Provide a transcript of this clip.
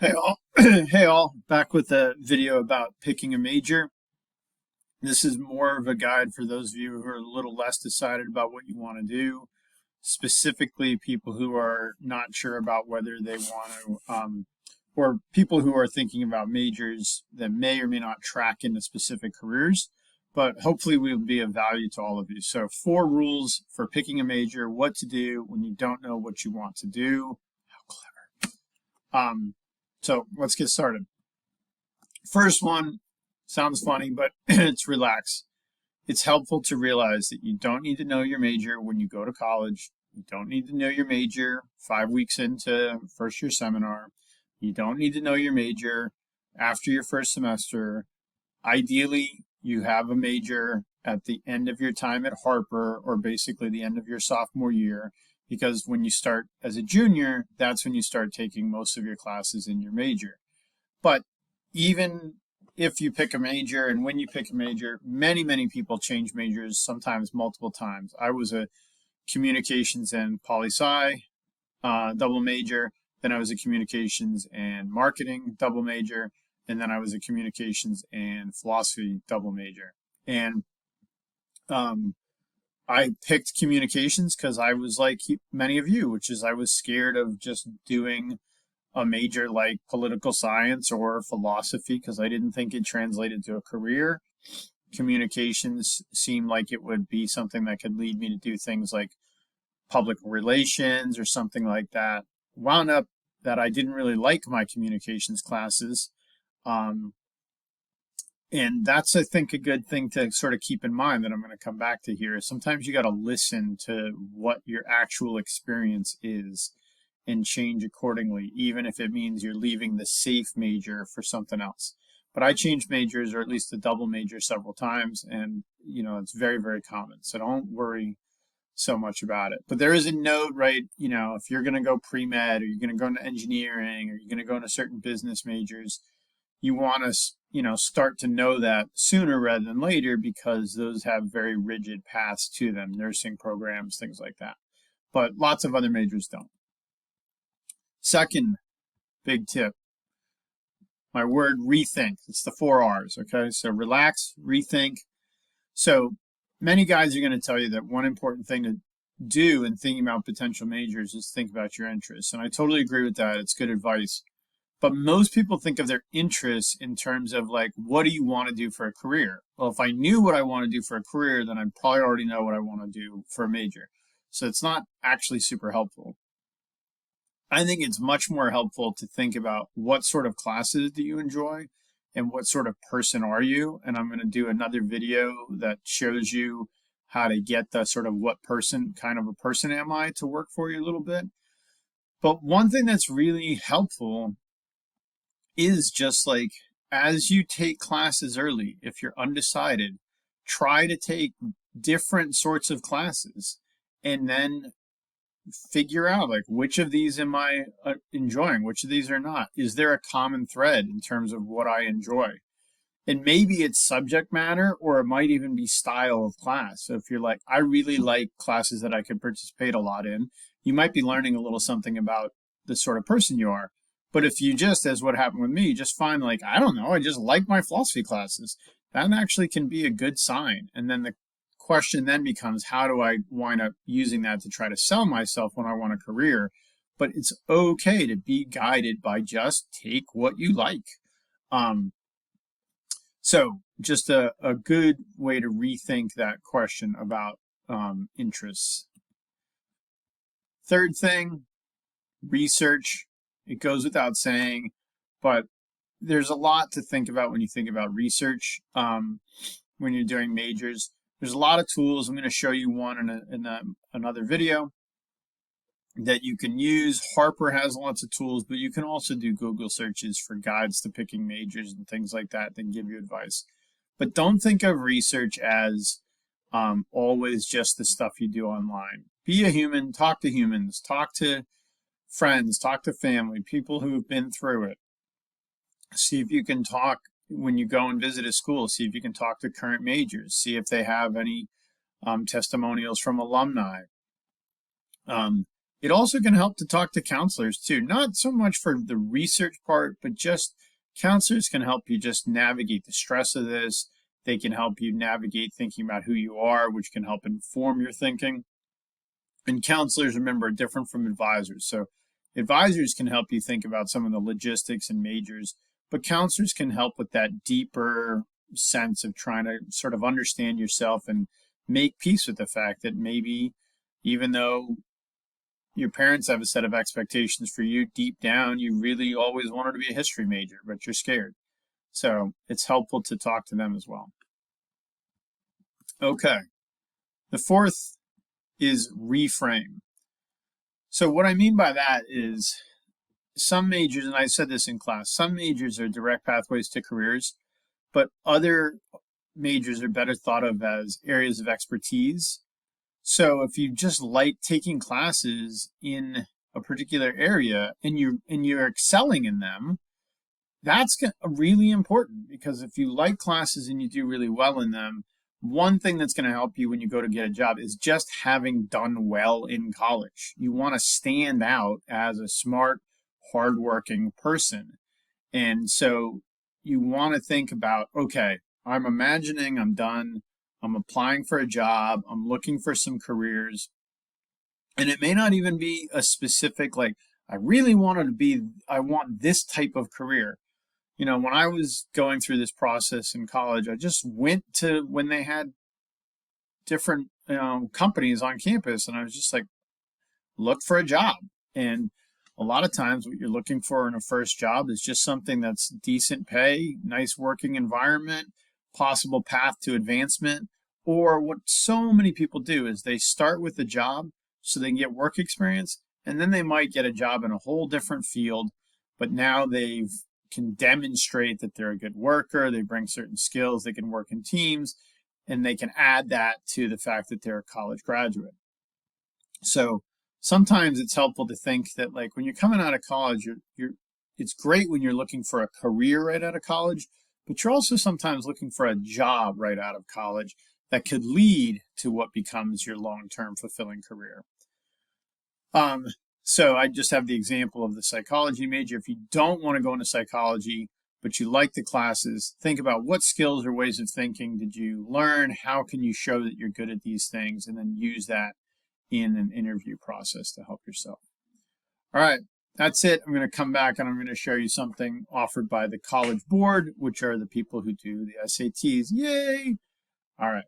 Hey all, hey all, back with a video about picking a major. This is more of a guide for those of you who are a little less decided about what you want to do, specifically people who are not sure about whether they want to, or people who are thinking about majors that may or may not track into specific careers, but hopefully will be of value to all of you. So 4 rules for picking a major, what to do when you don't know what you want to do. How clever. So let's get started. First one sounds funny, but it's relax. It's helpful to realize that you don't need to know your major when you go to college. You don't need to know your major 5 weeks into first year seminar. You don't need to know your major after your first semester. Ideally, you have a major at the end of your time at Harper, or basically the end of your sophomore year, because when you start as a junior, that's when you start taking most of your classes in your major. But even if you pick a major and when you pick a major, many people change majors, sometimes multiple times. I was a communications and poli-sci double major. Then I was a communications and marketing double major. And then I was a communications and philosophy double major. And I picked communications because I was like many of you, which is I was scared of just doing a major like political science or philosophy because I didn't think it translated to a career. Communications seemed like it would be something that could lead me to do things like public relations or something like that. Wound up that I didn't really like my communications classes. Um, and that's, I think, a good thing to sort of keep in mind that I'm going to come back to here. Sometimes you got to listen to what your actual experience is and change accordingly, even if it means you're leaving the safe major for something else. But I changed majors, or at least a double major, several times, and it's very common. So don't worry so much about it. But there is a note, right? If you're going to go pre-med, or you're going to go into engineering, or you're going to go into certain business majors, you want to start to know that sooner rather than later, because those have very rigid paths to them, nursing programs, things like that. But lots of other majors don't. Second big tip, my word rethink. It's the 4 R's, okay? So relax, rethink. So many guys are going to tell you that one important thing to do in thinking about potential majors is think about your interests. And I totally agree with that. It's good advice. But most people think of their interests in terms of like, what do you want to do for a career? Well, if I knew what I want to do for a career, then I'd probably already know what I want to do for a major. So it's not actually super helpful. I think it's much more helpful to think about what sort of classes do you enjoy and what sort of person are you. And I'm going to do another video that shows you how to get the sort of what person, kind of a person am I, to work for you a little bit. But one thing that's really helpful is just like, as you take classes early, if you're undecided, try to take different sorts of classes and then figure out like, which of these am I enjoying, which of these are not. Is there a common thread in terms of what I enjoy? And maybe it's subject matter, or it might even be style of class. So if you're like, I really like classes that I could participate a lot in, you might be learning a little something about the sort of person you are. But if you just, as what happened with me, just find like, I don't know, I just like my philosophy classes, that actually can be a good sign. And then the question then becomes, how do I wind up using that to try to sell myself when I want a career? But it's okay to be guided by just take what you like. So just a good way to rethink that question about interests. Third thing, research. It goes without saying, but there's a lot to think about when you think about research when you're doing majors. There's a lot of tools. I'm going to show you one in another video that you can use. Harper has lots of tools, but you can also do Google searches for guides to picking majors and things like that give you advice. But don't think of research as always just the stuff you do online. Be a human, talk to humans, talk to friends, talk to family, people who have been through it. See if you can talk when you go and visit a school, see if you can talk to current majors, see if they have any testimonials from alumni. It also can help to talk to counselors too, not so much for the research part, but just counselors can help you just navigate the stress of this. They can help you navigate thinking about who you are, which can help inform your thinking. And counselors, remember, are different from advisors. So advisors can help you think about some of the logistics and majors, but counselors can help with that deeper sense of trying to sort of understand yourself and make peace with the fact that maybe even though your parents have a set of expectations for you, deep down, you really always wanted to be a history major, but you're scared. So it's helpful to talk to them as well. Okay. The fourth is reframe. So what I mean by that is some majors, and I said this in class, some majors are direct pathways to careers, but other majors are better thought of as areas of expertise. So if you just like taking classes in a particular area and you're excelling in them, that's really important, because if you like classes and you do really well in them, one thing that's going to help you when you go to get a job is just having done well in college. You want to stand out as a smart, hardworking person. And so you want to think about, okay, I'm imagining I'm done. I'm applying for a job. I'm looking for some careers. And it may not even be a specific, like, I want this type of career. You know, when I was going through this process in college, I just went to when they had different companies on campus, and I was just like, look for a job. And a lot of times what you're looking for in a first job is just something that's decent pay, nice working environment, possible path to advancement. Or what so many people do is they start with a job so they can get work experience, and then they might get a job in a whole different field, but now they can demonstrate that they're a good worker, they bring certain skills, they can work in teams, and they can add that to the fact that they're a college graduate. So sometimes it's helpful to think that, like, when you're coming out of college, it's great when you're looking for a career right out of college, but you're also sometimes looking for a job right out of college that could lead to what becomes your long-term fulfilling career. So I just have the example of the psychology major. If you don't want to go into psychology, but you like the classes, think about what skills or ways of thinking did you learn? How can you show that you're good at these things? And then use that in an interview process to help yourself. All right, that's it. I'm going to come back and I'm going to show you something offered by the College Board, which are the people who do the SATs. Yay! All right.